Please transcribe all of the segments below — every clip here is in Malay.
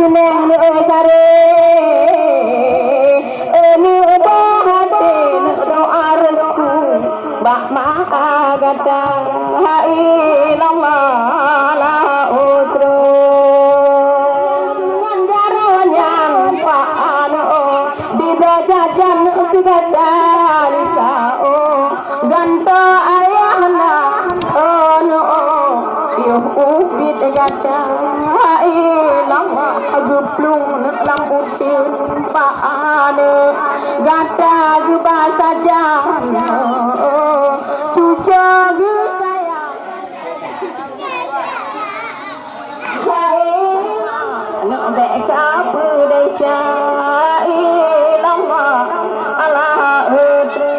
keneng ni sare ni bahate no harus tu bak mah gada ilallah la utro nganjaronya paano di jajan tu gada risao ganto ayahna ono yo upit gada ilallah geplung lang utin paane gada ge basaja cucu ge sayang nak beka pedesya ilallah ala utri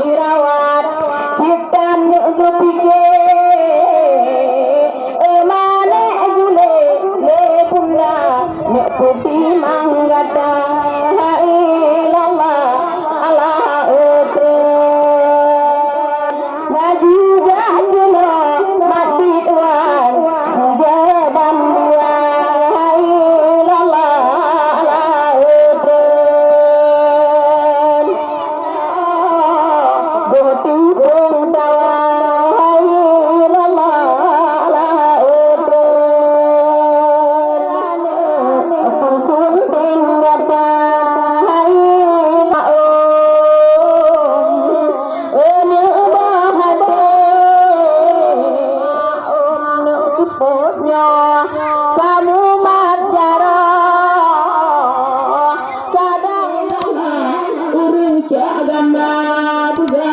dirawat citan pikir mane gule le punda nek putih manggata ilallah ala utre baju jaduna mati tuan sudah banduan ilallah ala utre kamu matjaro kadang urung cagama buga